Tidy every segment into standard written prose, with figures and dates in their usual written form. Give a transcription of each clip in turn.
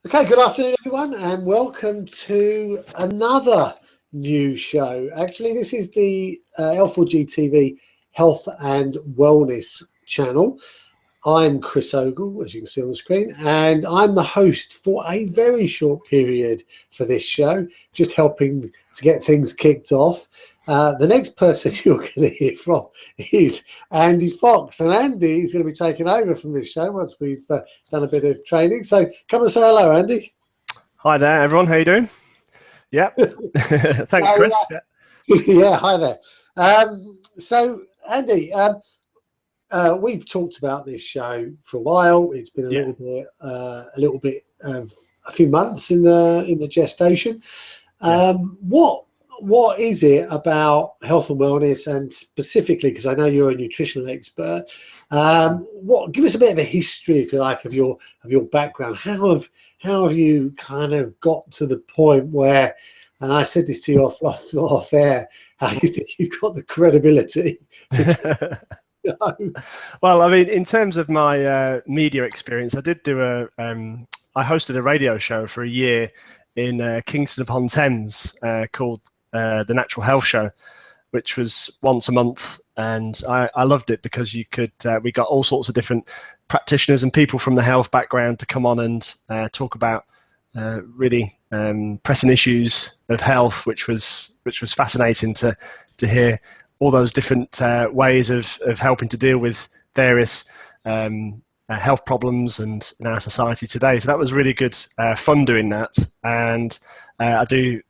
Okay, good afternoon, everyone, and welcome to another new show. Actually, this is the L4GTV Health and Wellness channel. I'm Chris Ogle, as you can see on the screen, and I'm the host for a very short period for this show, just helping to get things kicked off. The next person you're going to hear from is Andy Fox, and Andy is going to be taking over from this show once we've done a bit of training. So come and say hello, Andy. Hi there, everyone. How you doing? Yeah. Thanks, Chris. Yeah, hi there. So, Andy, we've talked about this show for a while. It's been a few months in the gestation. What is it about health and wellness, and specifically because I know you're a nutritional expert? Give us a bit of a history, if you like, of your background. How have you kind of got to the point where, and I said this to you off air, how you think you've got the credibility to Well, I mean, in terms of my media experience, I did do I hosted a radio show for a year in Kingston upon Thames called The Natural Health Show, which was once a month, and I loved it because we got all sorts of different practitioners and people from the health background to come on and talk about really pressing issues of health, which was fascinating to hear all those different ways of helping to deal with various health problems in our society today. So that was really good fun doing that, and I do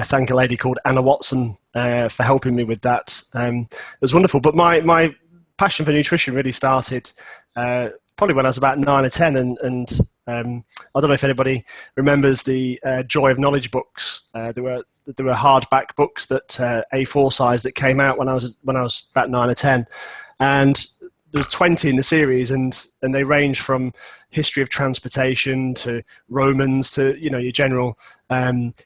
thank a lady called Anna Watson for helping me with that. It was wonderful, but my passion for nutrition really started probably when I was about 9 or 10, and I don't know if anybody remembers the Joy of Knowledge books. There were hardback books that A4 size that came out when I was about 9 or 10, and there's 20 in the series, and they range from history of transportation to Romans to your general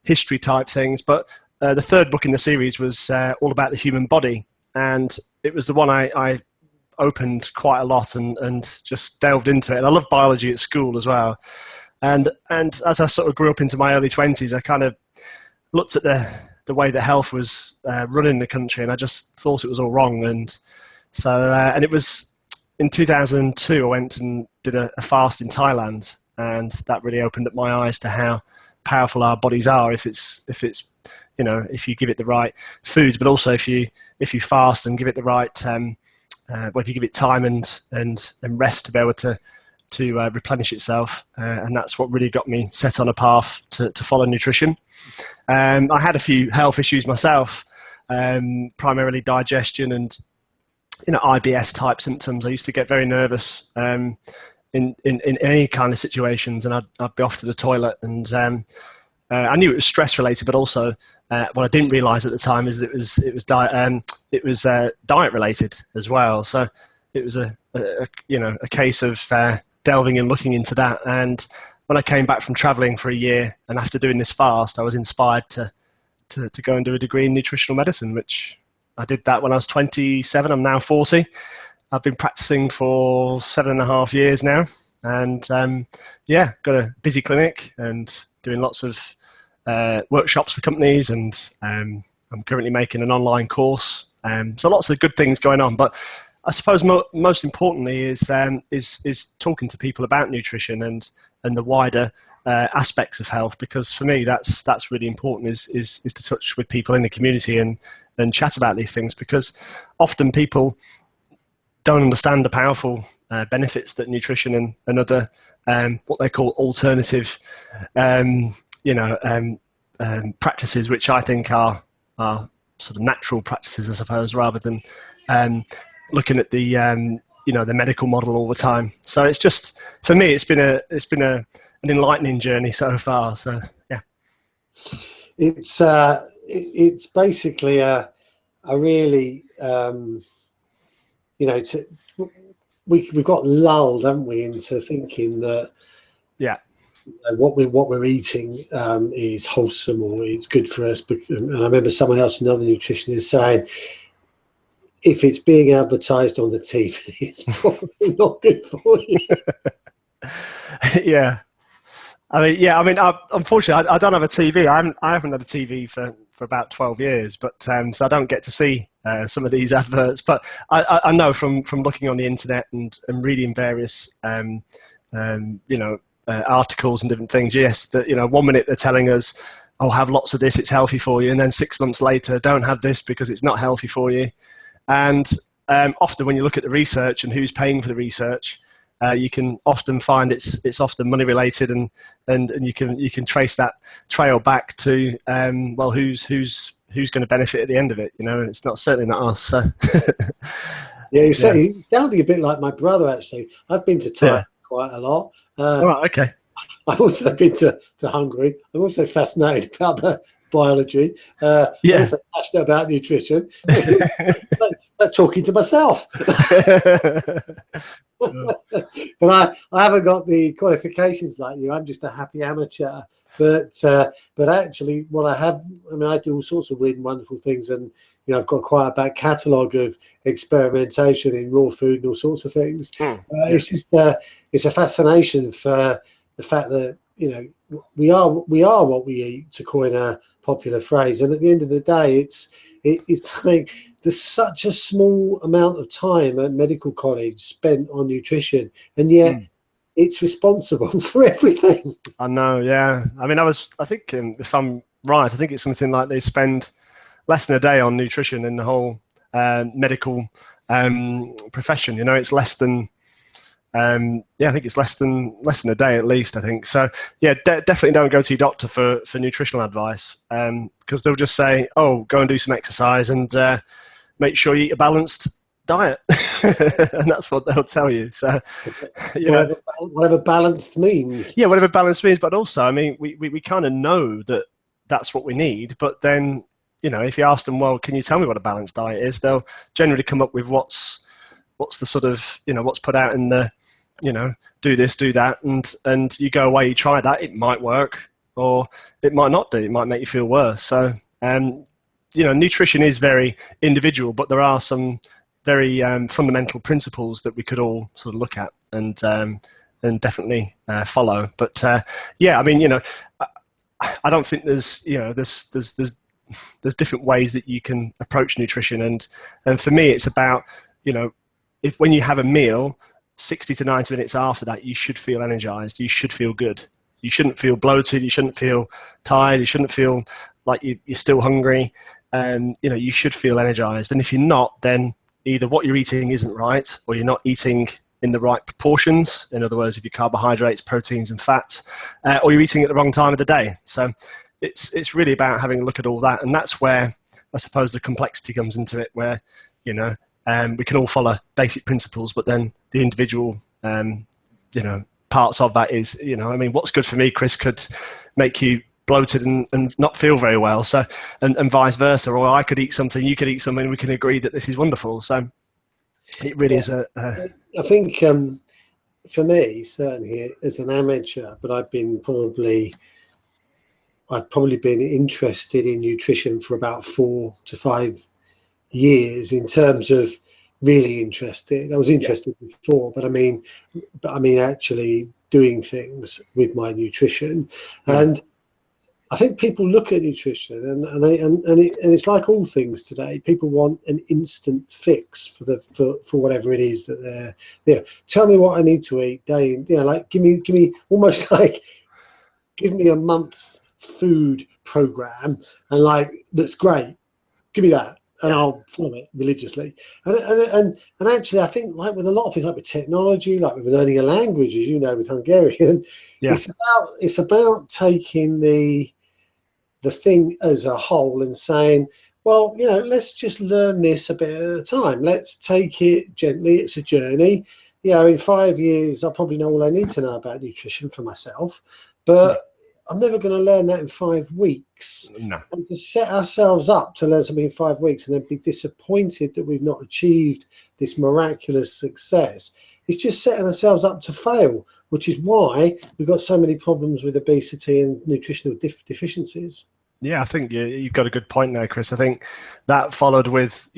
history type things. But the third book in the series was all about the human body, and it was the one I opened quite a lot and just delved into it. And I loved biology at school as well. And as I sort of grew up into my early 20s, I kind of looked at the way that health was running the country, and I just thought it was all wrong. And so, and it was in 2002, I went and did a fast in Thailand, and that really opened up my eyes to how powerful our bodies are if you give it the right foods, but also if you fast and give it the right if you give it time and rest to be able to replenish itself, and that's what really got me set on a path to follow nutrition. I had a few health issues myself, primarily digestion and IBS type symptoms. I used to get very nervous in any kind of situations, and I'd be off to the toilet, and I knew it was stress related, but also what I didn't realise at the time is it was diet related as well. So it was a case of delving and looking into that. And when I came back from travelling for a year, and after doing this fast, I was inspired to go and do a degree in nutritional medicine, which I did that when I was 27. I'm now 40. I've been practicing for 7.5 years now, and got a busy clinic and doing lots of workshops for companies, and I'm currently making an online course. So lots of good things going on, but I suppose most importantly is talking to people about nutrition and the wider aspects of health, because for me that's really important is to touch with people in the community and chat about these things, because often people don't understand the powerful benefits that nutrition and other what they call alternative practices, which I think are sort of natural practices, I suppose, rather than looking at the the medical model all the time. So it's just, for me, it's been an enlightening journey so far. So yeah, it's basically a really we've got lulled, haven't we, into thinking that what we're eating is wholesome or it's good for us. And I remember someone else, another nutritionist, saying, if it's being advertised on the TV, it's probably not good for you. Yeah. I mean, yeah, I mean, unfortunately, I don't have a TV. I haven't had a TV for about 12 years, but so I don't get to see some of these adverts. But I know from looking on the internet and reading various, articles and different things. Yes, that 1 minute they're telling us, oh, have lots of this, it's healthy for you, and then 6 months later, don't have this because it's not healthy for you. And often when you look at the research and who's paying for the research, you can often find it's often money related, and you can trace that trail back to who's going to benefit at the end of it. It's certainly not us. So yeah, you're sounding a bit like my brother. Actually, I've been to Thailand quite a lot. All right, okay. I've also been to Hungary. I'm also fascinated about the biology. I'm also passionate about nutrition. I'm talking to myself. But I haven't got the qualifications like you. I'm just a happy amateur. But actually, what I have, I do all sorts of weird and wonderful things, and I've got quite a back catalogue of experimentation in raw food and all sorts of things. It's just it's a fascination for the fact that we are what we eat, to coin a popular phrase. And at the end of the day, it's like there's such a small amount of time at medical college spent on nutrition, and yet it's responsible for everything. I know, yeah. I think if I'm right, I think it's something like they spend less than a day on nutrition in the whole medical profession. It's less than I think it's less than a day at least, I think. So yeah, definitely don't go to your doctor for nutritional advice, because they'll just say, oh, go and do some exercise and make sure you eat a balanced diet. And that's what they'll tell you. So whatever balanced means. Yeah, whatever balanced means. But also, we kind of know that that's what we need, but then if you ask them, well, can you tell me what a balanced diet is, they'll generally come up with what's the sort of what's put out in the do this, do that, and you go away, you try that, it might work or it might not do, it might make you feel worse. So nutrition is very individual, but there are some very fundamental principles that we could all sort of look at and definitely follow. But I don't think there's different ways that you can approach nutrition, and for me it's about if when you have a meal, 60 to 90 minutes after that, you should feel energized, you should feel good, you shouldn't feel bloated, you shouldn't feel tired, you shouldn't feel like you're still hungry, and you should feel energized. And if you're not, then either what you're eating isn't right, or you're not eating in the right proportions, in other words, if your carbohydrates, proteins and fats, or you're eating at the wrong time of the day. So it's really about having a look at all that, and that's where I suppose the complexity comes into it, where we can all follow basic principles, but then the individual parts of that is what's good for me, Chris, could make you bloated and not feel very well, so and vice versa, or I could eat something, you could eat something, and we can agree that this is wonderful. So it really is I think for me, certainly as an amateur, but I've probably been interested in nutrition for about 4 to 5 years, in terms of really interested. I was interested before, but I mean actually doing things with my nutrition. And I think people look at nutrition and it's like all things today. People want an instant fix for whatever it is that they're. Tell me what I need to eat day in, like give me almost like give me a month's food program, and that's great. Give me that, and I'll follow it religiously. And actually, I think with a lot of things, like with technology, like with learning a language, as with Hungarian, it's about taking the thing as a whole and saying, well, let's just learn this a bit at a time. Let's take it gently. It's a journey. In 5 years, I'll probably know all I need to know about nutrition for myself, but I'm never going to learn that in 5 weeks. No. And to set ourselves up to learn something in 5 weeks and then be disappointed that we've not achieved this miraculous success, it's just setting ourselves up to fail, which is why we've got so many problems with obesity and nutritional deficiencies. Yeah, I think you've got a good point there, Chris. I think that followed with,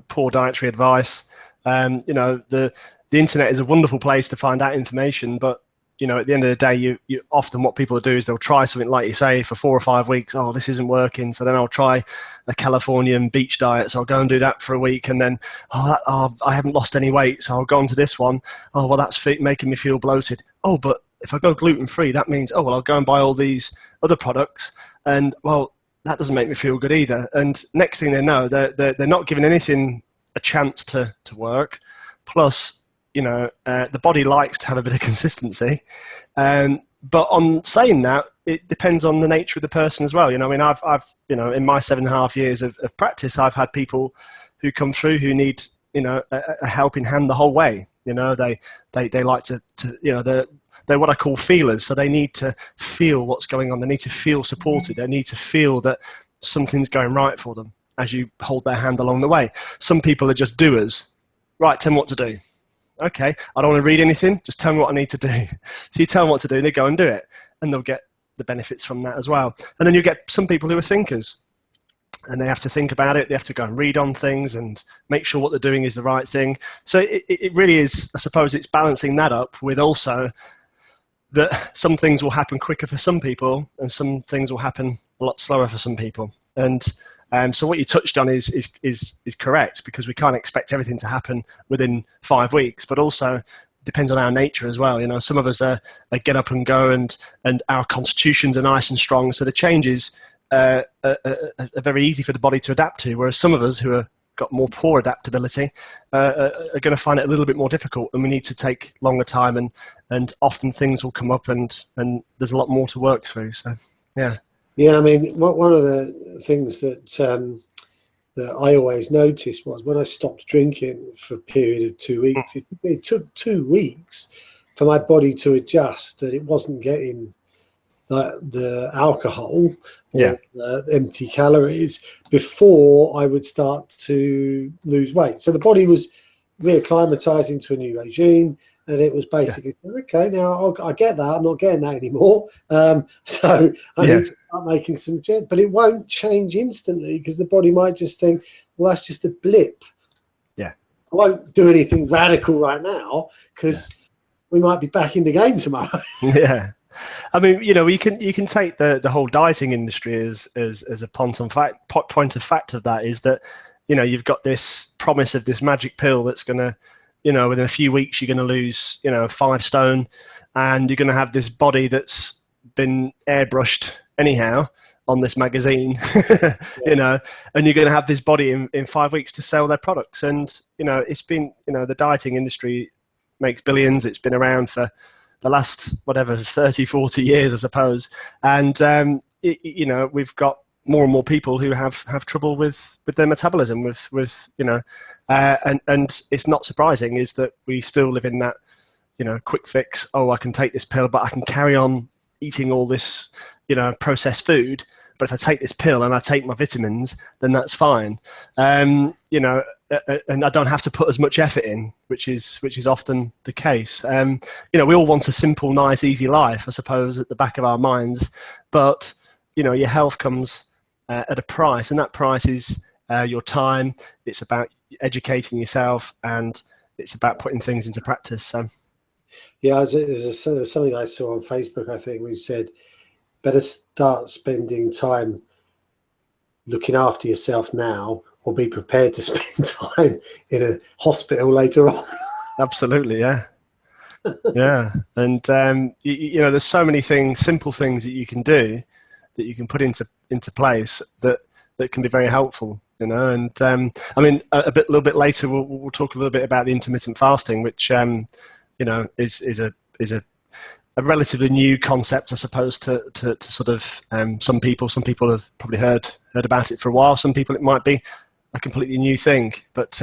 poor dietary advice. The internet is a wonderful place to find out information, but you know, at the end of the day, you often what people do is they'll try something like you say for 4 or 5 weeks. Oh, this isn't working. So then I'll try a Californian beach diet. So I'll go and do that for a week, and then I haven't lost any weight, so I'll go on to this one. Oh, well, that's making me feel bloated. Oh, but if I go gluten free, that means, oh, well, I'll go and buy all these other products, and well, that doesn't make me feel good either. And next thing they know, they're not giving anything a chance to work. Plus, you know, the body likes to have a bit of consistency. But on saying that, it depends on the nature of the person as well. You know, I mean, I've you know, in my 7.5 years of practice, I've had people who come through who need, you know, a helping hand the whole way. You know, they like to you know, they're what I call feelers. So they need to feel what's going on. They need to feel supported. They need to feel that something's going right for them as you hold their hand along the way. Some people are just doers. Right, tell me what to do. Okay, I don't want to read anything, just tell me what I need to do. So you tell them what to do, they go and do it, and they'll get the benefits from that as well. And then you get some people who are thinkers, and they have to think about it, they have to go and read on things and make sure what they're doing is the right thing. So it really is, I suppose it's balancing that up with also that some things will happen quicker for some people and some things will happen a lot slower for some people. And so what you touched on is correct, because we can't expect everything to happen within 5 weeks, but also depends on our nature as well. You know, some of us are get up and go, and our constitutions are nice and strong, so the changes are very easy for the body to adapt to, whereas some of us who are got more poor adaptability are going to find it a little bit more difficult, and we need to take longer time, and often things will come up and there's a lot more to work through. So yeah. Yeah, I mean, one of the things that I always noticed was when I stopped drinking for a period of 2 weeks, it took 2 weeks for my body to adjust that it wasn't getting the alcohol or the empty calories before I would start to lose weight. So the body was reacclimatizing to a new regime. And it was basically, okay, now I get that. I'm not getting that anymore. So I need to start making some change. But it won't change instantly, because the body might just think, well, that's just a blip. Yeah. I won't do anything radical right now, because we might be back in the game tomorrow. Yeah. I mean, you know, you can take the whole dieting industry as a point of fact of that is that, you know, you've got this promise of this magic pill that's going to, you know, within a few weeks, you're going to lose, you know, 5 stone, and you're going to have this body that's been airbrushed anyhow on this magazine, you know, and you're going to have this body in 5 weeks to sell their products. And, you know, it's been, you know, the dieting industry makes billions. It's been around for the last, 30, 40 years, I suppose. And, you know, we've got more and more people who have trouble with their metabolism, with you know, and it's not surprising is that we still live in that, you know, quick fix. Oh, I can take this pill, but I can carry on eating all this, you know, processed food. But if I take this pill and I take my vitamins, then that's fine. You know, and I don't have to put as much effort in, which is often the case. You know, we all want a simple, nice, easy life, I suppose, at the back of our minds. But you know, your health comes at a price, and that price is your time. It's about educating yourself, and it's about putting things into practice. So, yeah, there was something I saw on Facebook, I think, we said, better start spending time looking after yourself now, or be prepared to spend time in a hospital later on. Absolutely, yeah. Yeah, and you know, there's so many things, simple things that you can do, that you can put into place that can be very helpful, you know. And I mean, a little bit later, we'll talk a little bit about the intermittent fasting, which you know, is a relatively new concept, I suppose, to sort of some people have probably heard about it for a while. Some people it might be a completely new thing, but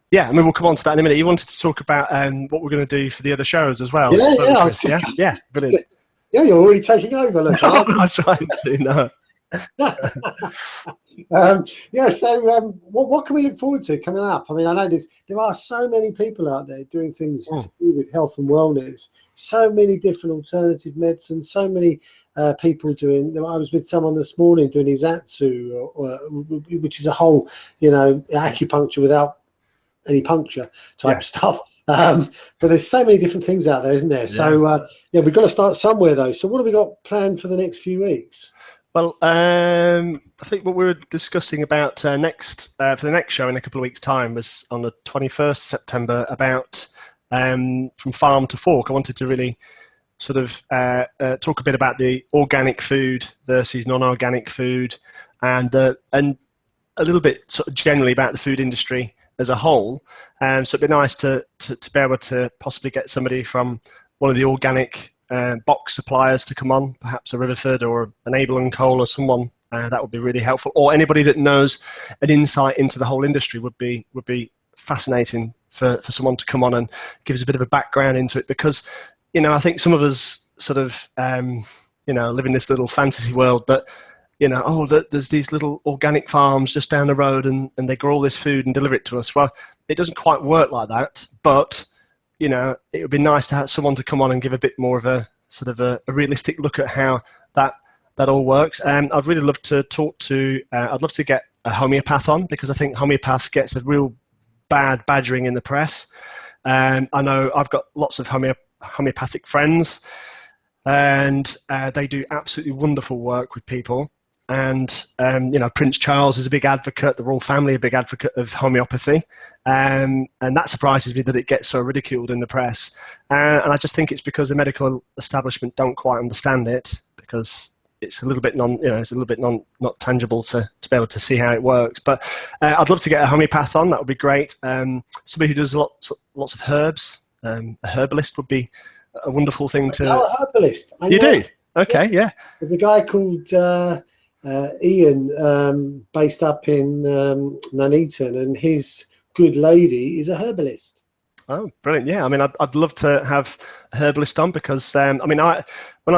yeah, I mean, we'll come on to that in a minute. You wanted to talk about what we're going to do for the other shows as well. Yeah, brilliant. Yeah, you're already taking over. Look, I'm not trying to, no. Yeah, so what can we look forward to coming up? I mean, I know there are so many people out there doing things to do with health and wellness, so many different alternative medicines, so many people doing. I was with someone this morning doing Izatsu, which is a whole, you know, acupuncture without any puncture type stuff. But there's so many different things out there, isn't there? Yeah. So yeah, we've got to start somewhere though. So what have we got planned for the next few weeks? Well, I think what we were discussing about for the next show in a couple of weeks' time was on the 21st September about from farm to fork. I wanted to really sort of talk a bit about the organic food versus non-organic food, and a little bit sort of generally about the food industry as a whole. So it'd be nice to be able to possibly get somebody from one of the organic box suppliers to come on, perhaps a Riverford or an Able and Cole or someone. That would be really helpful. Or anybody that knows an insight into the whole industry would be fascinating for someone to come on and give us a bit of a background into it, because I think some of us sort of live in this little fantasy world that there's these little organic farms just down the road and they grow all this food and deliver it to us. Well, it doesn't quite work like that, but it would be nice to have someone to come on and give a bit more of a sort of a realistic look at how that all works. I'd really love to talk to, I'd love to get a homeopath on, because I think homeopath gets a real bad badgering in the press. I know I've got lots of homeopathic friends, and they do absolutely wonderful work with people. And Prince Charles is a big advocate, the royal family a big advocate of homeopathy, and that surprises me that it gets so ridiculed in the press. And I just think it's because the medical establishment don't quite understand it, because it's a little bit not tangible to be able to see how it works. But I'd love to get a homeopath on. That would be great. Somebody who does lots of herbs, a herbalist would be a wonderful thing to. Oh, a herbalist. You do? Okay, yeah. There's a guy called Ian, based up in Nuneaton, and his good lady is a herbalist. Oh, brilliant! Yeah, I mean, I'd love to have a herbalist on, because when I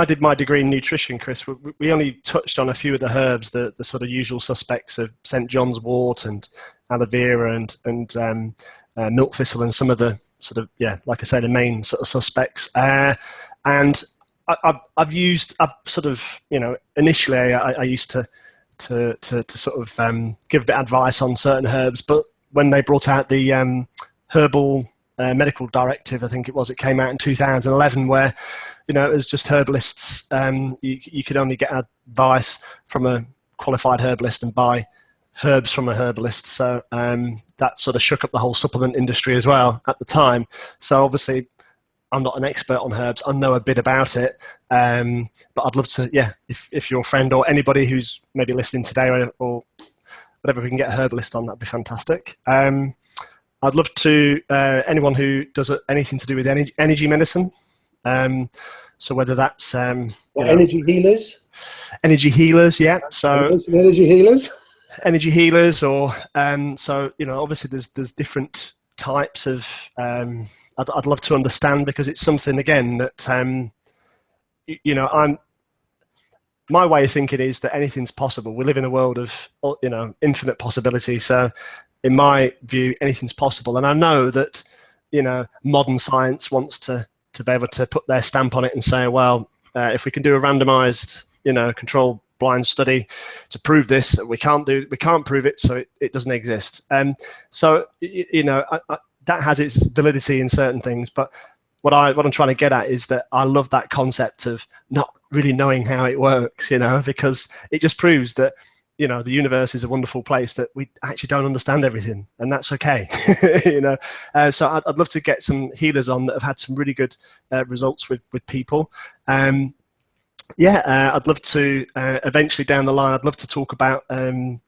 did my degree in nutrition, Chris, we only touched on a few of the herbs, the sort of usual suspects of St. John's wort and aloe vera and milk thistle, and some of the sort of, like I say, the main sort of suspects. And initially I used to sort of give a bit of advice on certain herbs, but when they brought out the herbal medical directive, I think it came out in 2011, where it was just herbalists. You could only get advice from a qualified herbalist and buy herbs from a herbalist. So that sort of shook up the whole supplement industry as well at the time. So obviously, I'm not an expert on herbs. I know a bit about it, but I'd love to, if you're a friend or anybody who's maybe listening today or whatever, we can get a herbalist on, that'd be fantastic. I'd love to, anyone who does anything to do with energy medicine. So whether that's... energy healers? Energy healers, yeah. So energy healers? Energy healers, or... obviously there's different types of... I'd love to understand, because it's something, again, that, my way of thinking is that anything's possible. We live in a world of, infinite possibility. So in my view, anything's possible. And I know that, modern science wants to be able to put their stamp on it and say, well, if we can do a randomized, controlled blind study to prove this, we can't prove it, so it doesn't exist. So, that has its validity in certain things, but what I'm trying to get at is that I love that concept of not really knowing how it works, because it just proves that, the universe is a wonderful place, that we actually don't understand everything, and that's okay. So I'd love to get some healers on that have had some really good results with people. I'd love to eventually down the line, I'd love to talk about a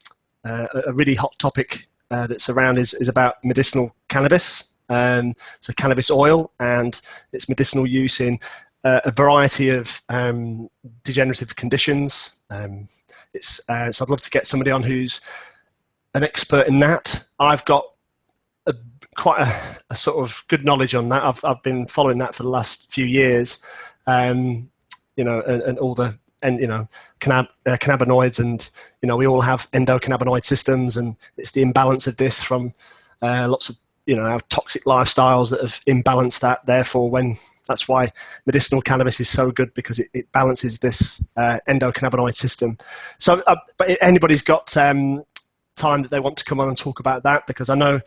really hot topic that's around is about medicinal cannabis. So cannabis oil and its medicinal use in a variety of degenerative conditions. So I'd love to get somebody on who's an expert in that. I've got quite a sort of good knowledge on that. I've been following that for the last few years, and all the cannabinoids, and we all have endocannabinoid systems, and it's the imbalance of this from lots of our toxic lifestyles that have imbalanced that. Therefore, that's why medicinal cannabis is so good, because it balances this endocannabinoid system. So, but if anybody's got time that they want to come on and talk about that, because I know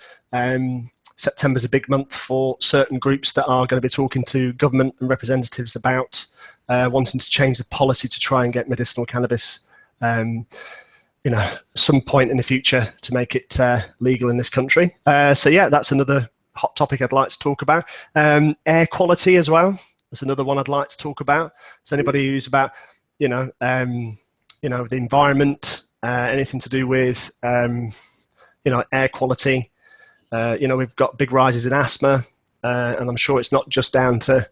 September's a big month for certain groups that are going to be talking to government and representatives about wanting to change the policy to try and get medicinal cannabis, some point in the future to make it legal in this country. So yeah, that's another hot topic I'd like to talk about. Air quality as well. That's another one I'd like to talk about. So anybody who's about, the environment, anything to do with, air quality. We've got big rises in asthma, and I'm sure it's not just down to,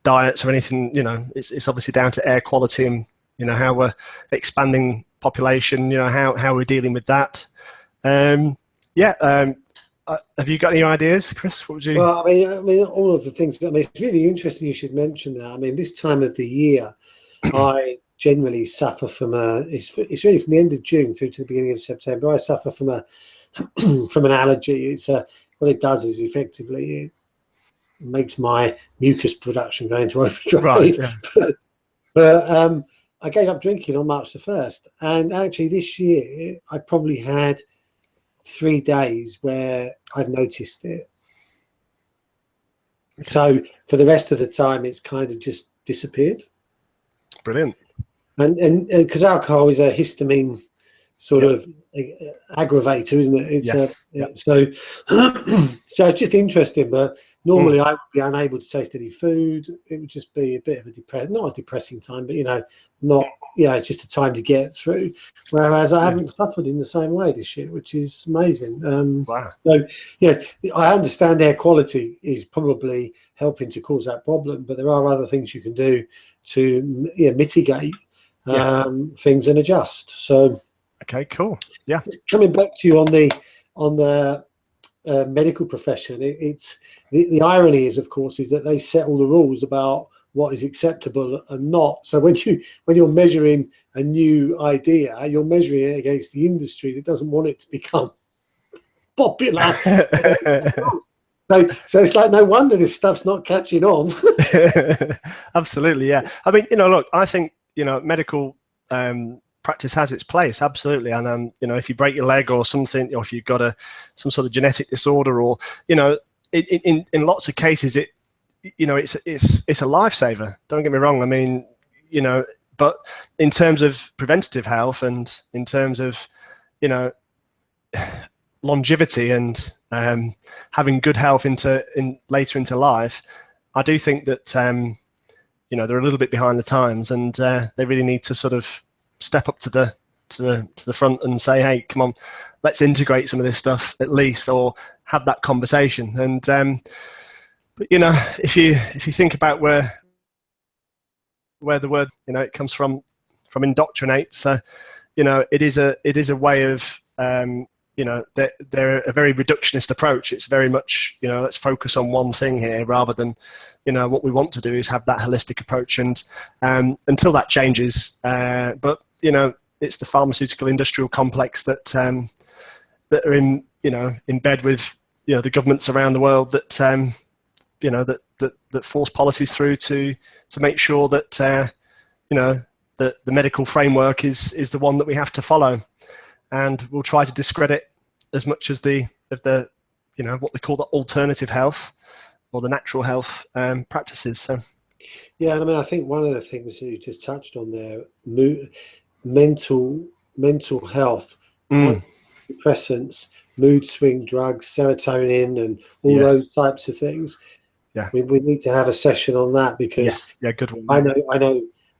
diets or anything. It's obviously down to air quality and, how we're expanding population, how we're dealing with that. Have you got any ideas, Chris? What would you? Well, I mean, all of the things. It's really interesting you should mention that. I mean, this time of the year, I generally suffer from it's really from the end of June through to the beginning of September. I suffer from from an allergy. It's what it does is effectively it makes my mucus production go into overdrive. Right, yeah. but I gave up drinking on March the 1st, and actually this year I probably had 3 days where I've noticed it. So for the rest of the time, it's kind of just disappeared. Brilliant. And because alcohol is a histamine sort of aggravator, isn't it? It's yes. So it's just interesting. But normally I would be unable to taste any food. It would just be a bit of not a depressing time, but it's just a time to get through. Whereas I haven't suffered in the same way this year, which is amazing. Wow. So I understand air quality is probably helping to cause that problem, but there are other things you can do to mitigate things and adjust. So. Okay, cool. Yeah. Coming back to you on the medical profession, it's the irony is, of course, is that they set all the rules about what is acceptable and not. So when you're measuring a new idea, you're measuring it against the industry that doesn't want it to become popular. So it's like no wonder this stuff's not catching on. Absolutely, yeah. I mean, look, I think medical. Practice has its place, absolutely, and if you break your leg or something, or if you've got some sort of genetic disorder, or in lots of cases, it's a lifesaver. Don't get me wrong. I mean, but in terms of preventative health and in terms of longevity and having good health later into life, I do think that they're a little bit behind the times, and they really need to sort of step up to the front and say, hey, come on, let's integrate some of this stuff at least, or have that conversation. And but if you think about where the word it comes from indoctrinate, so it is a way of they're a very reductionist approach. It's very much let's focus on one thing here, rather than what we want to do is have that holistic approach. And until that changes, but it's the pharmaceutical industrial complex that are in bed with the governments around the world that that force policies through to make sure that the medical framework is the one that we have to follow, and we'll try to discredit as much as what they call the alternative health or the natural health practices. So yeah, and I mean, I think one of the things that you just touched on there, mental health, antidepressants, mood swing drugs, serotonin, and all those types of things. Yeah, we need to have a session on that, because good one.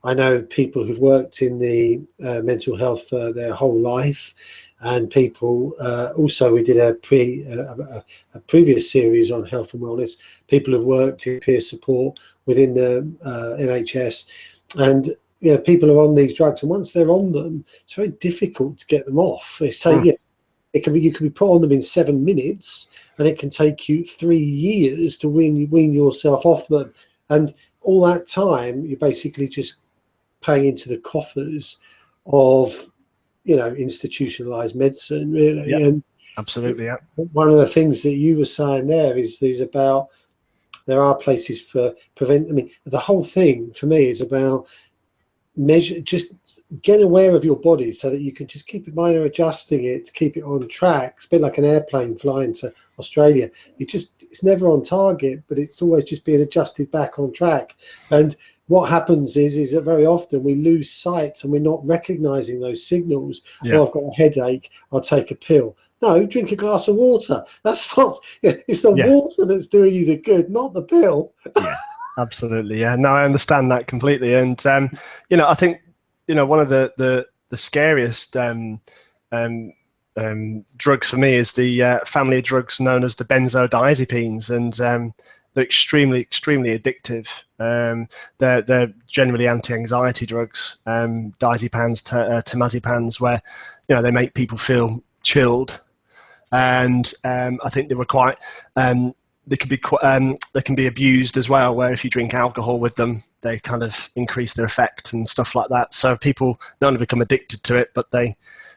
I know people who've worked in the mental health for their whole life, and people also, we did a previous series on health and wellness. People have worked in peer support within the NHS, and people are on these drugs, and once they're on them, it's very difficult to get them off. They say you can be put on them in 7 minutes, and it can take you 3 years to wean yourself off them, and all that time you're basically just paying into the coffers of institutionalized medicine, really. And absolutely, yeah. One of the things that you were saying there is about there are places for I mean, the whole thing for me is about get aware of your body so that you can just keep minor adjusting it to keep it on track. It's a bit like an airplane flying to Australia. It's never on target, but it's always just being adjusted back on track. And what happens is that very often we lose sight and we're not recognizing those signals. Yeah. Oh, I've got a headache, I'll take a pill. No, drink a glass of water. That's what, it's the water that's doing you the good, not the pill. Yeah, absolutely. Yeah, no, I understand that completely. And, I think, one of the scariest drugs for me is the family of drugs known as the benzodiazepines, and they're extremely addictive. They're generally anti-anxiety drugs, diazepams, temazepams, where they make people feel chilled, and I think they were quite. They can be abused as well, where if you drink alcohol with them, they kind of increase their effect and stuff like that. So people not only become addicted to it, but they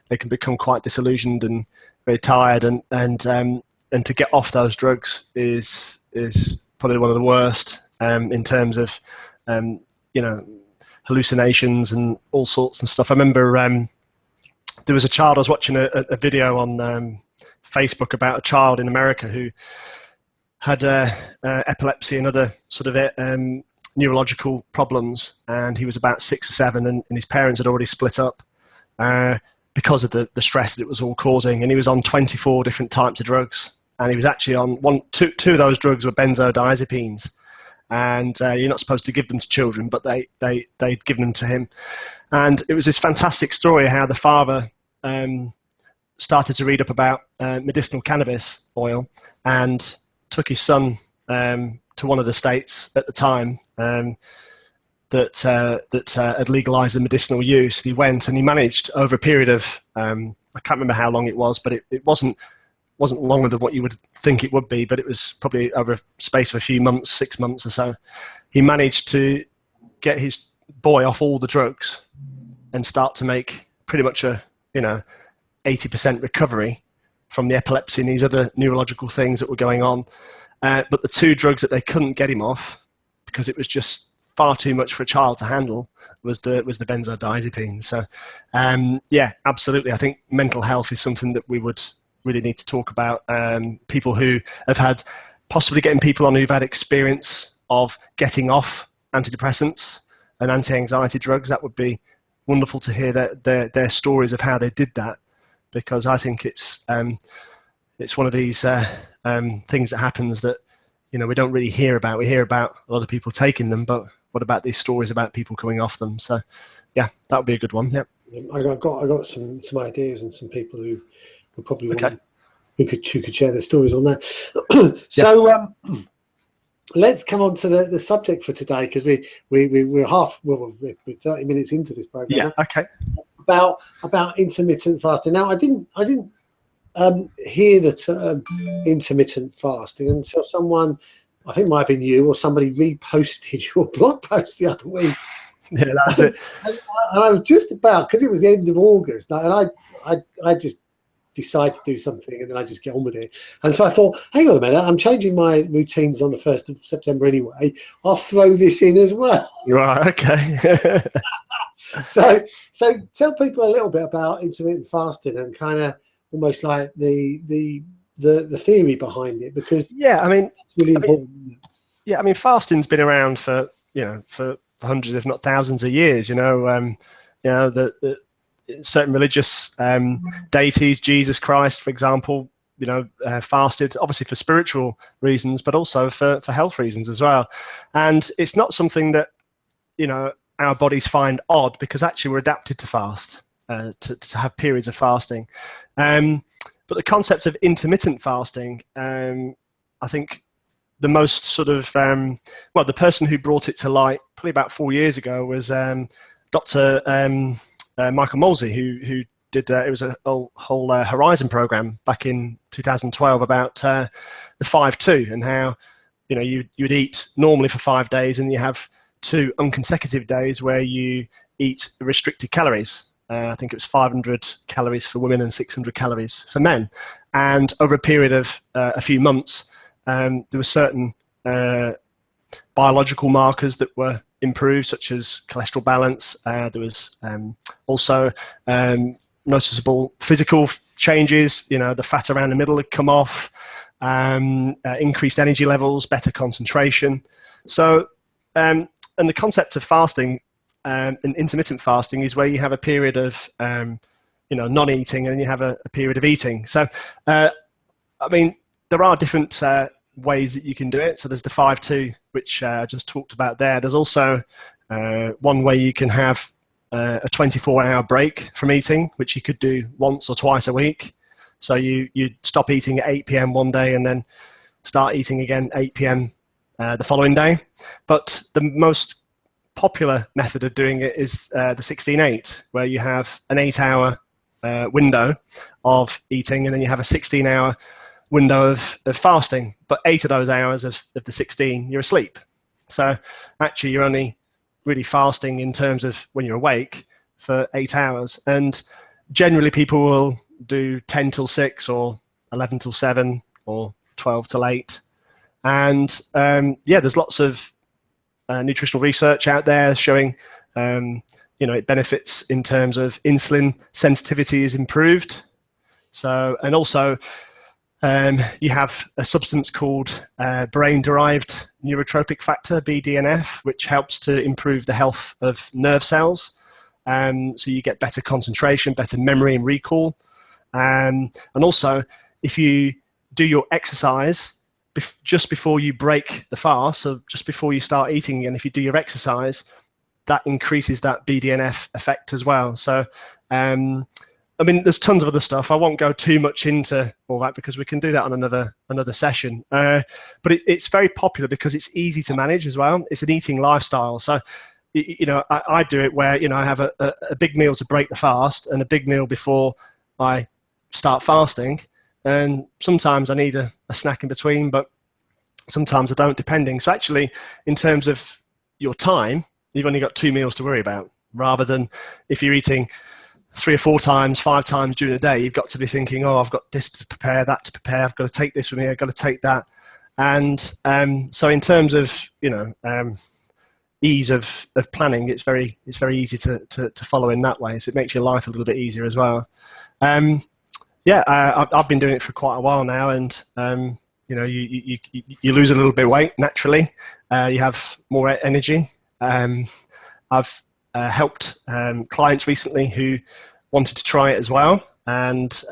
can become quite disillusioned and very tired. And to get off those drugs is probably one of the worst in terms of hallucinations and all sorts and stuff. I remember there was a child. I was watching a video on Facebook about a child in America who had epilepsy and other sort of neurological problems, and he was about 6 or 7, and his parents had already split up because of the stress that it was all causing, and he was on 24 different types of drugs, and he was actually on two of those drugs were benzodiazepines, and you're not supposed to give them to children, but they'd given them to him, and it was this fantastic story how the father started to read up about medicinal cannabis oil and took his son to one of the states at the time that had legalized the medicinal use. He went and he managed over a period of I can't remember how long it was, but it wasn't longer than what you would think it would be, but it was probably over a space of a few months, 6 months or so. He managed to get his boy off all the drugs and start to make pretty much a 80% recovery from the epilepsy and these other neurological things that were going on. But the two drugs that they couldn't get him off, because it was just far too much for a child to handle, was the benzodiazepine. So, absolutely. I think mental health is something that we would really need to talk about. People who have had, possibly getting people on who've had experience of getting off antidepressants and anti-anxiety drugs. That would be wonderful to hear their stories of how they did that, because I think it's one of these things that happens that we don't really hear about. We hear about a lot of people taking them, but what about these stories about people coming off them? So, yeah, that would be a good one. Yeah, I got some ideas and some people who probably who could share their stories on that. So let's come on to the subject for today, because we're we're 30 minutes into this program. Yeah, okay. About intermittent fasting. Now, I didn't hear the term intermittent fasting until someone, I think it might have been you or somebody, reposted your blog post the other week. Yeah, that's it. And I was just about, because it was the end of August, and I just decided to do something, and then I just get on with it. And so I thought, hang on a minute, I'm changing my routines on the 1st of September anyway. I'll throw this in as well. Right, okay. So tell people a little bit about intermittent fasting and kind of almost like the theory behind it, because it's really important. Fasting's been around for hundreds, if not thousands, of years. The certain religious deities, Jesus Christ, for example, fasted obviously for spiritual reasons, but also for health reasons as well. And it's not something that our bodies find odd, because actually we're adapted to fast, to have periods of fasting. But the concept of intermittent fasting, I think the most sort of, the person who brought it to light probably about 4 years ago was Dr. Michael Mosley, who did, it was a whole Horizon program back in 2012 about the 5-2, and how, you'd eat normally for 5 days, and you have 2 unconsecutive days where you eat restricted calories. I think it was 500 calories for women and 600 calories for men. And over a period of a few months, there were certain biological markers that were improved, such as cholesterol balance. There was also noticeable physical changes. The fat around the middle had come off, increased energy levels, better concentration. So, and the concept of fasting, and intermittent fasting, is where you have a period of non-eating, and then you have a period of eating. So, there are different ways that you can do it. So there's the 5-2, which I just talked about there. There's also one way you can have a 24-hour break from eating, which you could do once or twice a week. So you stop eating at 8 p.m. one day and then start eating again 8 p.m. The following day. But the most popular method of doing it is the 16-8, where you have an 8-hour window of eating, and then you have a 16-hour window of fasting. But 8 of those hours of the 16, you're asleep. So actually, you're only really fasting in terms of when you're awake for 8 hours. And generally, people will do 10 till 6 or 11 till 7 or 12 till 8. And there's lots of nutritional research out there showing it benefits in terms of insulin sensitivity is improved. So, and also you have a substance called brain-derived neurotropic factor, BDNF, which helps to improve the health of nerve cells. So you get better concentration, better memory and recall. And also, if you do your exercise just before you break the fast, so just before you start eating, and if you do your exercise, that increases that BDNF effect as well. So, there's tons of other stuff. I won't go too much into all that because we can do that on another session. But it's very popular because it's easy to manage as well. It's an eating lifestyle. So, I do it where, I have a big meal to break the fast and a big meal before I start fasting. And sometimes I need a snack in between, but sometimes I don't, depending. So actually, in terms of your time, you've only got 2 meals to worry about, rather than if you're eating 3 or 4 times, 5 times during the day, you've got to be thinking, I've got this to prepare, that to prepare, I've got to take this with me, I've got to take that. And so in terms of, ease of planning, it's very easy to follow in that way. So it makes your life a little bit easier as well. I've been doing it for quite a while now, and you lose a little bit of weight naturally. You have more energy. I've helped clients recently who wanted to try it as well, and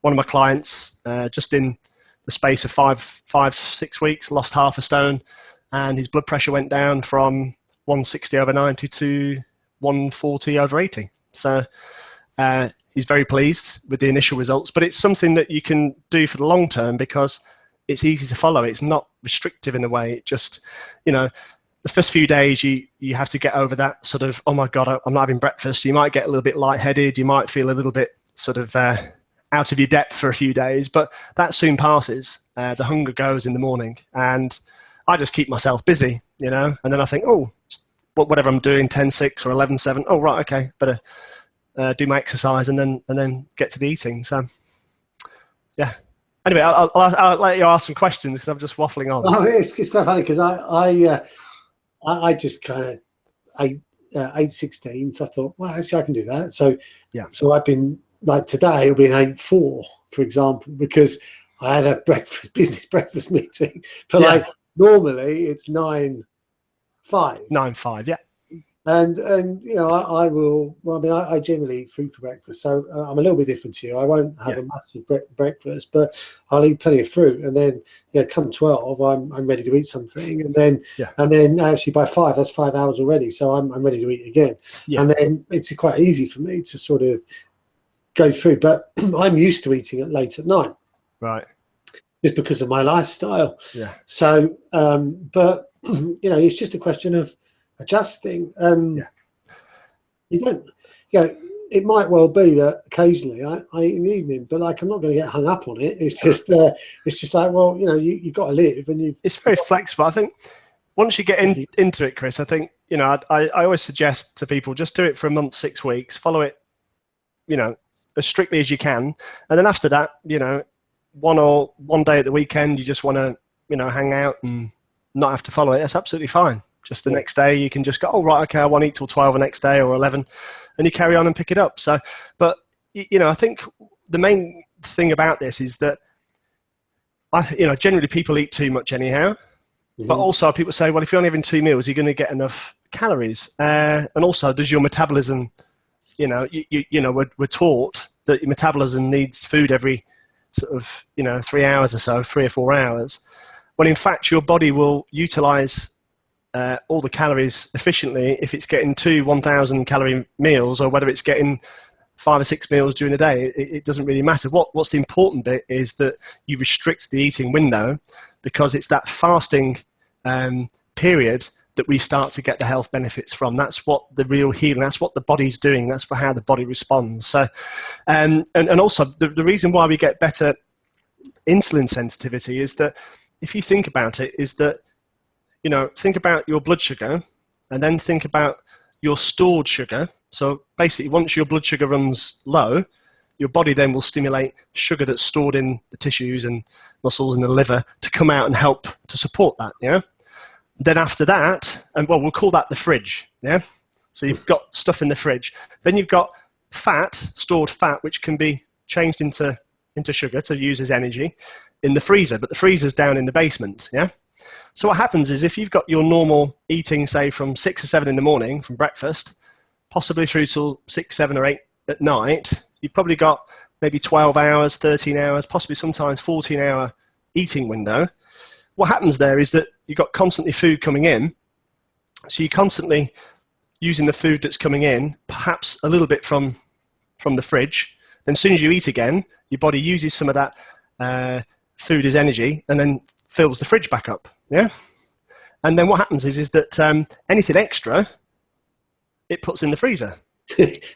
one of my clients just in the space of 5-6 weeks lost half a stone, and his blood pressure went down from 160/90 to 140/80. So he's very pleased with the initial results, but it's something that you can do for the long term because it's easy to follow. It's not restrictive in a way. It just, the first few days you have to get over that sort of, oh my God, I'm not having breakfast. You might get a little bit lightheaded. You might feel a little bit sort of out of your depth for a few days, but that soon passes. The hunger goes in the morning, and I just keep myself busy, and then I think, whatever I'm doing, 10-6 or 11-7. Oh, right, okay, better do my exercise and then get to the eating. So, yeah. Anyway, I'll let you ask some questions because I'm just waffling on. Oh, it's quite funny because I just kind of ate 16, so I thought, well, actually I can do that. So yeah. So I've been like today it'll be an 8-4, for example, because I had a business breakfast meeting. But like normally it's 9-5. 9-5, yeah. And I will. Well, I generally eat fruit for breakfast, so I'm a little bit different to you. I won't have a massive breakfast, but I'll eat plenty of fruit, and then come 12, I'm ready to eat something, and then actually by 5, that's 5 hours already, so I'm ready to eat again, and then it's quite easy for me to sort of go through. But I'm used to eating it late at night, right? Just because of my lifestyle. Yeah. So, but it's just a question of adjusting. You don't, it might well be that occasionally I eat in the evening, but like I'm not going to get hung up on it. It's just like, well, you've got to live, and it's very flexible. I think once you get into it, Chris, I think I always suggest to people just do it for a month, 6 weeks, follow it, as strictly as you can, and then after that, one day at the weekend you just want to hang out and not have to follow it, that's absolutely fine. Just the next day, you can just go, oh, right, okay, I won't eat till 12 the next day or 11, and you carry on and pick it up. So, but, you know, I think the main thing about this is that, generally people eat too much anyhow, but also people say, well, if you're only having 2 meals, you're going to get enough calories. And also, does your metabolism, we're taught that your metabolism needs food every sort of, 3 hours or so, 3 or 4 hours, when in fact your body will utilize all the calories efficiently if it's getting 2 1,000 calorie meals, or whether it's getting 5 or 6 meals during the day. It doesn't really matter. What's the important bit is that you restrict the eating window, because it's that fasting period that we start to get the health benefits from. That's what the real healing, that's what the body's doing, that's for how the body responds. So, and also the reason why we get better insulin sensitivity is that, if you think about it, is that, think about your blood sugar and then think about your stored sugar. So basically, once your blood sugar runs low, your body then will stimulate sugar that's stored in the tissues and muscles and the liver to come out and help to support that, yeah? Then after that, and well, we'll call that the fridge, yeah? So you've got stuff in the fridge. Then you've got fat, stored fat, which can be changed into sugar to use as energy in the freezer, but the freezer's down in the basement, yeah? So what happens is, if you've got your normal eating, say from 6 or 7 in the morning from breakfast, possibly through till 6, 7 or 8 at night, you've probably got maybe 12 hours, 13 hours, possibly sometimes 14-hour eating window. What happens there is that you've got constantly food coming in, so you're constantly using the food that's coming in, perhaps a little bit from the fridge. Then as soon as you eat again, your body uses some of that food as energy and then fills the fridge back up, yeah? And then what happens is that anything extra, it puts in the freezer.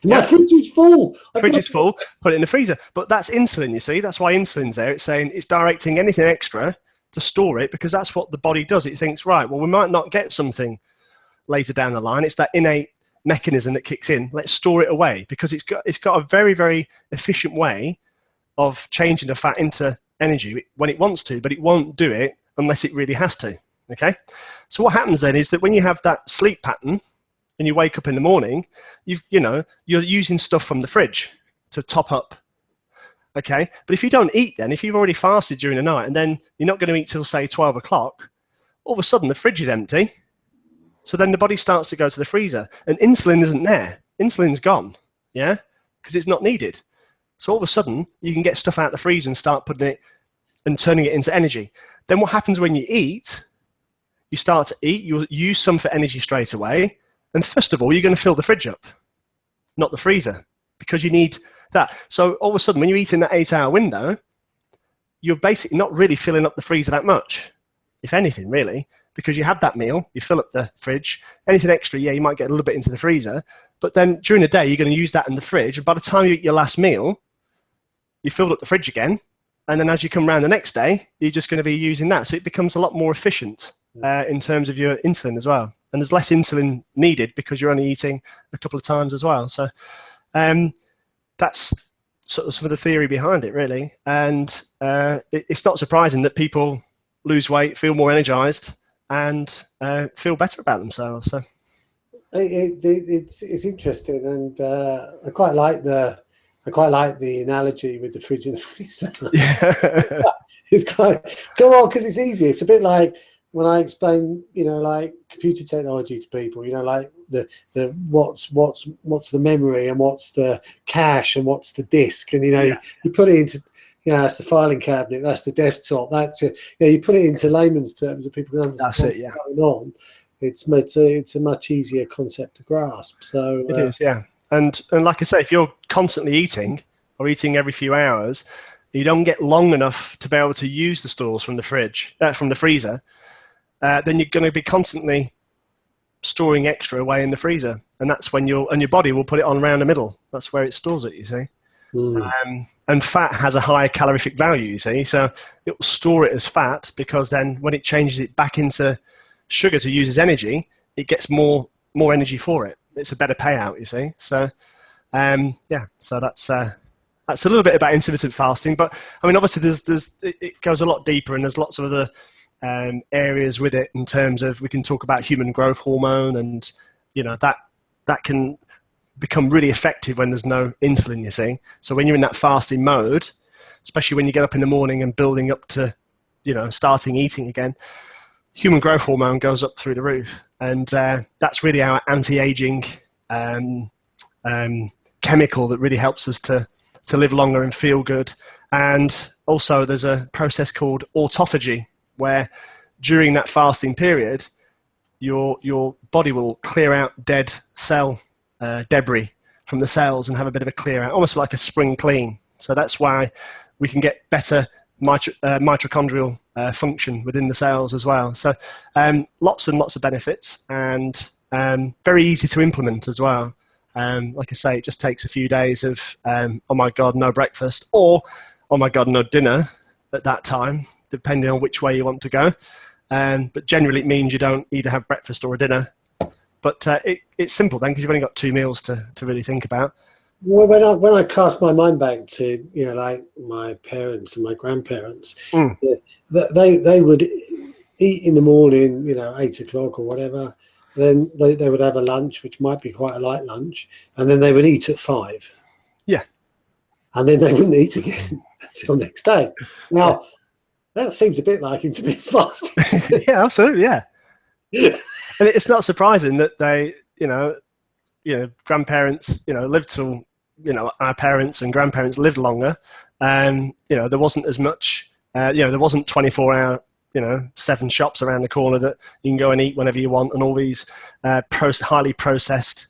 My fridge is full. Fridge is full, put it in the freezer. But that's insulin, you see. That's why insulin's there. It's saying, it's directing anything extra to store it, because that's what the body does. It thinks, right, well, we might not get something later down the line. It's that innate mechanism that kicks in. Let's store it away, because it's got a very, very efficient way of changing the fat into energy when it wants to, but it won't do it unless it really has to, okay? So what happens then is that when you have that sleep pattern and you wake up in the morning, you're using stuff from the fridge to top up, okay? But if you don't eat then, if you've already fasted during the night and then you're not going to eat till, say, 12 o'clock, all of a sudden the fridge is empty. So then the body starts to go to the freezer, and insulin isn't there. Insulin's gone, yeah? Because it's not needed. So all of a sudden, you can get stuff out of the freezer and start putting it and turning it into energy. Then what happens when you eat? You start to eat, you'll use some for energy straight away. And first of all, you're going to fill the fridge up, not the freezer, because you need that. So all of a sudden, when you eat in that 8-hour window, you're basically not really filling up the freezer that much, if anything, really, because you have that meal, you fill up the fridge. Anything extra, yeah, you might get a little bit into the freezer. But then during the day, you're going to use that in the fridge. And by the time you eat your last meal, you filled up the fridge again, and then as you come around the next day, you're just going to be using that. So it becomes a lot more efficient in terms of your insulin as well. And there's less insulin needed because you're only eating a couple of times as well. So that's sort of some of the theory behind it, really. And it's not surprising that people lose weight, feel more energized, and feel better about themselves. So it's interesting, and I quite like the analogy with the fridge and the freezer. Yeah. It's go on, because it's easy. It's a bit like when I explain, like computer technology to people, like the what's the memory and what's the cache and what's the disk, and you put it into, that's the filing cabinet, that's the desktop, that's it. You put it into layman's terms that people can understand what's going on. It's a much easier concept to grasp. So it is, yeah. And like I say, if you're constantly eating or eating every few hours, you don't get long enough to be able to use the stores from the fridge, from the freezer, then you're going to be constantly storing extra away in the freezer, and that's when your body will put it on around the middle. That's where it stores it, you see. And fat has a higher calorific value, you see, so it will store it as fat, because then when it changes it back into sugar to use as energy, it gets more energy for it. It's a better payout, you see. So so that's a little bit about intermittent fasting. But I mean, obviously it goes a lot deeper, and there's lots of other areas with it in terms of, we can talk about human growth hormone, and that can become really effective when there's no insulin, you see. So when you're in that fasting mode, especially when you get up in the morning and building up to, starting eating again, human growth hormone goes up through the roof. And that's really our anti-aging chemical that really helps us to live longer and feel good. And also there's a process called autophagy, where during that fasting period, your body will clear out dead cell debris from the cells and have a bit of a clear out, almost like a spring clean. So that's why we can get better mitochondrial function within the cells as well. So lots and lots of benefits, and very easy to implement as well. Like I say, it just takes a few days of, oh my God, no breakfast, or oh my God, no dinner at that time, depending on which way you want to go. But generally it means you don't either have breakfast or a dinner. But it's simple then, because you've only got 2 meals to really think about. Well, when I cast my mind back to like my parents and my grandparents, they would eat in the morning, 8 o'clock or whatever. Then they would have a lunch, which might be quite a light lunch, and then they would eat at 5. Yeah, and then they wouldn't eat again until next day. Now that seems a bit like intermittent fasting. Yeah, absolutely, yeah. And it's not surprising that they, grandparents, lived till, our parents and grandparents lived longer, and there wasn't as much, there wasn't 24-hour, 7 shops around the corner that you can go and eat whenever you want, and all these highly processed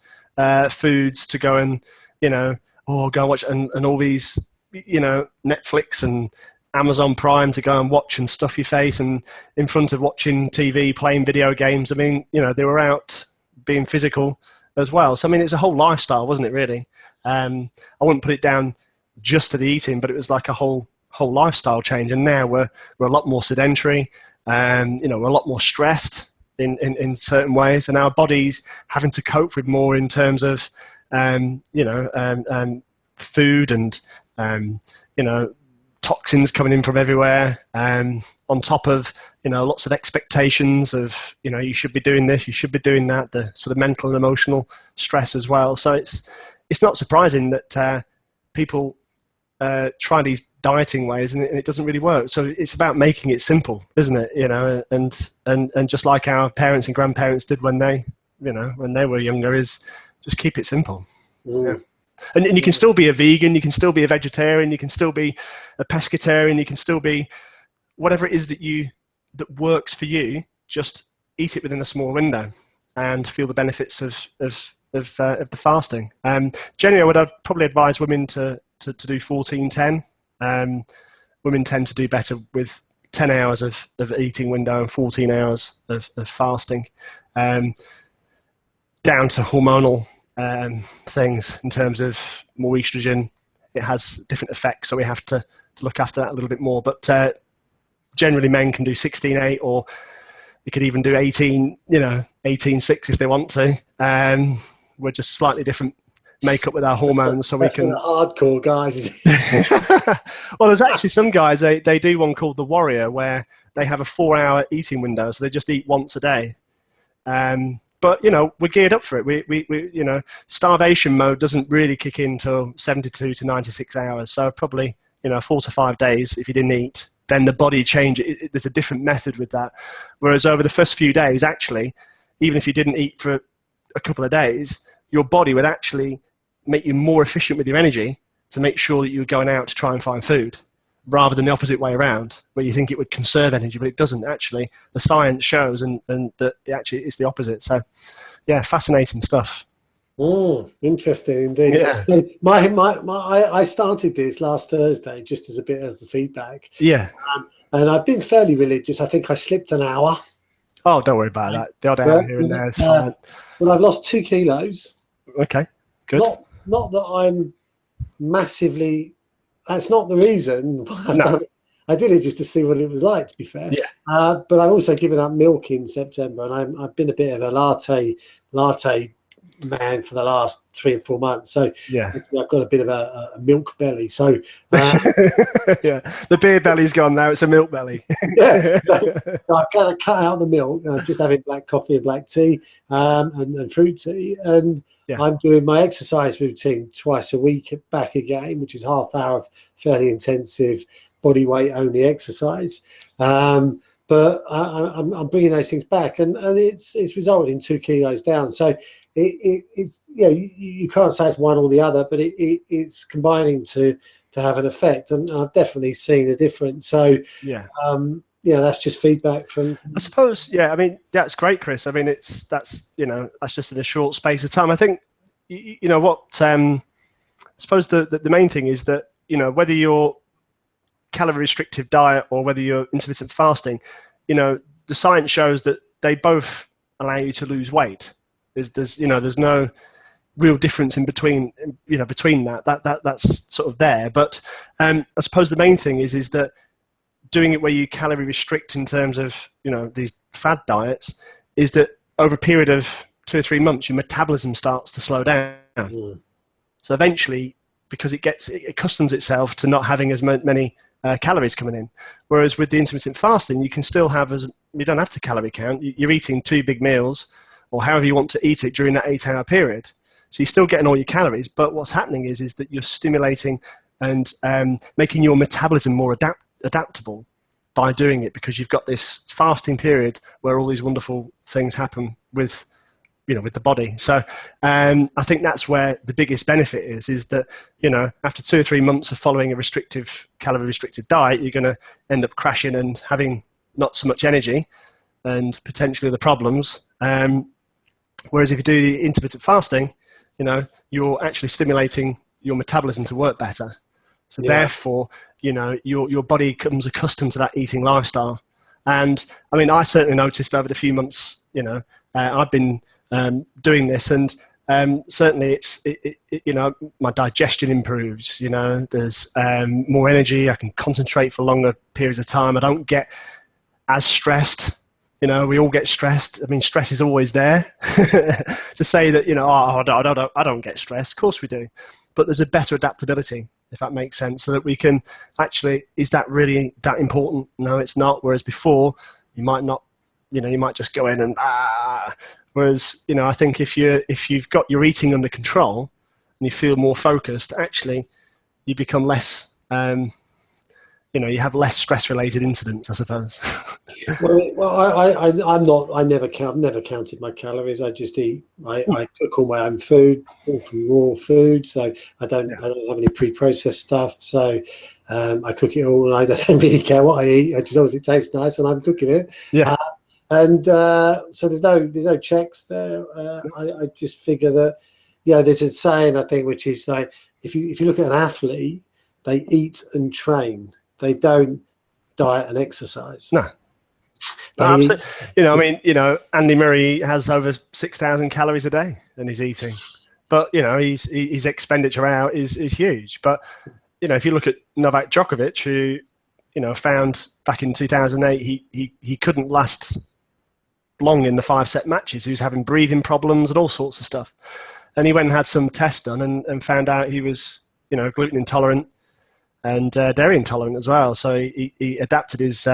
foods to go and, go and watch, and all these, Netflix and Amazon Prime to go and watch and stuff your face and in front of watching TV, playing video games. I mean, they were out being physical as well. So, I mean, it's a whole lifestyle, wasn't it, really? I wouldn't put it down just to the eating, but it was like a whole lifestyle change. And now we're a lot more sedentary, and, we're a lot more stressed in certain ways, and our body's having to cope with more in terms of, food and, toxins coming in from everywhere, on top of lots of expectations of you should be doing this, you should be doing that, the sort of mental and emotional stress as well. So it's not surprising that people try these dieting ways and it doesn't really work. So it's about making it simple, isn't it? And just like our parents and grandparents did when they were younger, is just keep it simple. Yeah. And you can still be a vegan, you can still be a vegetarian, you can still be a pescatarian, you can still be whatever it is that works for you. Just eat it within a small window and feel the benefits of the fasting. Generally, I'd probably advise women to do 14-10. Women tend to do better with 10 hours of eating window and 14 hours of fasting, down to hormonal things in terms of more estrogen. It has different effects, so we have to look after that a little bit more. But generally men can do 16-8, or they could even do 18-6 if they want to. We're just slightly different makeup with our hormones, so we can hardcore guys. Well, there's actually some guys, they do one called the Warrior, where they have a 4-hour eating window, so they just eat once a day. But we're geared up for it. We starvation mode doesn't really kick in till 72 to 96 hours. So probably 4 to 5 days if you didn't eat, then the body changes. There's a different method with that. Whereas over the first few days, actually, even if you didn't eat for a couple of days, your body would actually make you more efficient with your energy to make sure that you're going out to try and find food, rather than the opposite way around, where you think it would conserve energy, but it doesn't actually. The science shows and that it actually is the opposite. So, yeah, fascinating stuff. Oh, interesting indeed. Yeah. I started this last Thursday just as a bit of feedback. Yeah. And I've been fairly religious. I think I slipped an hour. Oh, don't worry about that. The odd hour here and there is fine. Well, I've lost 2 kilos. Okay, good. Not that I'm massively... That's not the reason why I've done it. I did it just to see what it was like, to be fair. Yeah. But I've also given up milk in September, and I've been a bit of a latte man for the last 3 or 4 months. So yeah, I've got a bit of a milk belly. So yeah, the beer belly's gone now. It's a milk belly. yeah, so I've kind of cut out the milk, and I'm just having black coffee and black tea, and fruit tea, and Yeah. I'm doing my exercise routine twice a week back again, which is half hour of fairly intensive body weight only exercise. But I'm bringing those things back, and it's resulted in 2 kilos down. So it's you can't say it's one or the other, but it's combining to have an effect, and I've definitely seen a difference. So yeah, that's just feedback from. I suppose. Yeah, I mean that's great, Chris. I mean that's that's just in a short space of time. I think what I suppose the main thing is that whether you're calorie restrictive diet or whether you're intermittent fasting, the science shows that they both allow you to lose weight. There's no real difference in between between that's sort of there. But I suppose the main thing is that doing it where you calorie restrict in terms of these fad diets is that over a period of 2 or 3 months your metabolism starts to slow down. So eventually, because it accustoms itself to not having as many calories coming in. Whereas with the intermittent fasting, you can still have you don't have to calorie count. You're eating 2 big meals or however you want to eat it during that 8-hour period. So you're still getting all your calories, but what's happening is that you're stimulating and making your metabolism more adaptable by doing it, because you've got this fasting period where all these wonderful things happen with the body. So I think that's where the biggest benefit is that, after 2 or 3 months of following a calorie restricted diet, you're going to end up crashing and having not so much energy and potentially the problems. Whereas if you do the intermittent fasting, you're actually stimulating your metabolism to work better. So therefore, your body comes accustomed to that eating lifestyle. And I mean, I certainly noticed over the few months, I've been doing this, and certainly my digestion improves. There's more energy. I can concentrate for longer periods of time. I don't get as stressed. We all get stressed. I mean, stress is always there. To say that I don't get stressed. Of course we do, but there's a better adaptability, if that makes sense, so that we can actually. Is that really that important? No, it's not. Whereas before, you might not. You might just go in and Whereas, I think if you've got your eating under control and you feel more focused, actually, you become less, you have less stress-related incidents, I suppose. Well, I've never counted my calories. I just eat. I cook all my own food, all from raw food. So I don't have any pre-processed stuff. So I cook it all, and I don't really care what I eat. As long as it tastes nice and I'm cooking it. Yeah. And so there's no checks there. I just figure that, there's a saying, I think, which is like, if you look at an athlete, they eat and train. They don't diet and exercise. No. Absolutely. Andy Murray has over 6,000 calories a day and he's eating. But, his expenditure out is huge. But, if you look at Novak Djokovic, who, found back in 2008, he couldn't last long in the 5-set matches. He was having breathing problems and all sorts of stuff. And he went and had some tests done and found out he was, gluten intolerant and dairy intolerant as well. So he adapted his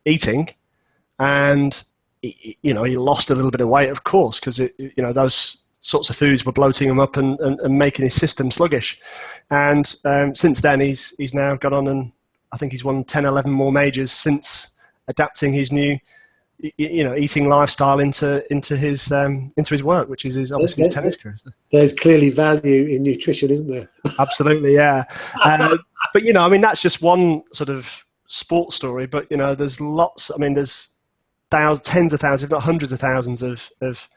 eating, and he lost a little bit of weight, of course, because those sorts of foods were bloating him up and making his system sluggish. And since then, he's now got on, and I think he's won 10, 11 more majors since adapting his new eating lifestyle into his work, which is obviously his tennis career. There's clearly value in nutrition, isn't there? Absolutely, yeah. But that's just one sort of sports story. But there's lots. I mean, there's tens of thousands, if not hundreds of thousands of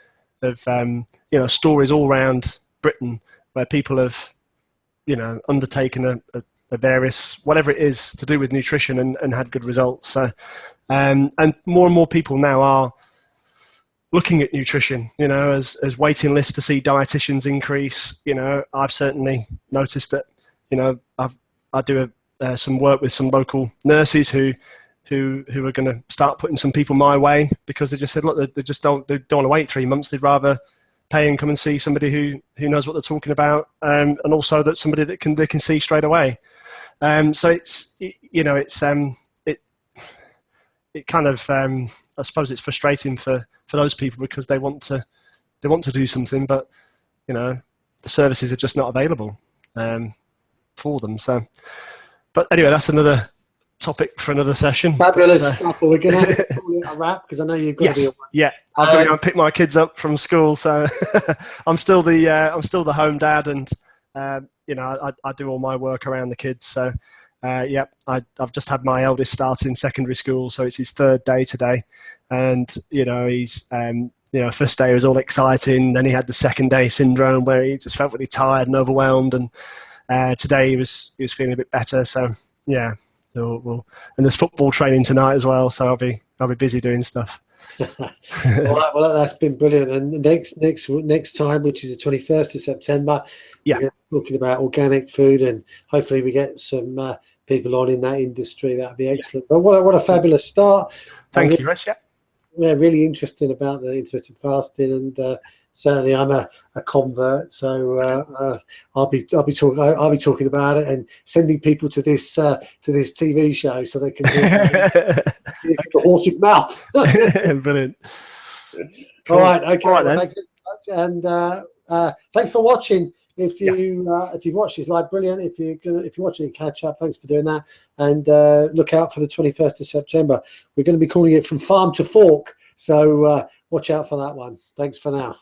stories all around Britain where people have undertaken a various whatever it is to do with nutrition and had good results. So. And more and more people now are looking at nutrition, as waiting lists to see dietitians increase. I've certainly noticed that, I do some work with some local nurses who are going to start putting some people my way, because they just said, look, they don't want to wait 3 months. They'd rather pay and come and see somebody who knows what they're talking about, and also that somebody that they can see straight away. So it's it kind of I suppose it's frustrating for those people because they want to do something, but the services are just not available for them. So, but anyway, that's another topic for another session. Fabulous stuff. Well, we're going to have to call it a wrap because I know you've got to be away. Yeah, I've got to go and pick my kids up from school, so I'm still the home dad, and I do all my work around the kids. So I've just had my eldest start in secondary school, so it's his third day today, and he's first day was all exciting, then he had the second day syndrome where he just felt really tired and overwhelmed, and today he was feeling a bit better. So yeah. And there's football training tonight as well, so I'll be busy doing stuff. All right, well, that's been brilliant. And next time, which is the 21st of September, we're talking about organic food, and hopefully we get some people on in that industry. That'd be excellent. But what a fabulous start! Thank you, Russ. Yeah, really interesting about the intermittent fasting, and certainly I'm a convert, so I'll be talking about it and sending people to this TV show so they can hear the horse's mouth. Brilliant. Cool. All right, okay. All right, well, thank you so much, and thanks for watching. If you've watched this live, brilliant. If you're watching it, catch up. Thanks for doing that, and look out for the 21st of September. We're going to be calling it From Farm to Fork, so watch out for that one. Thanks for now.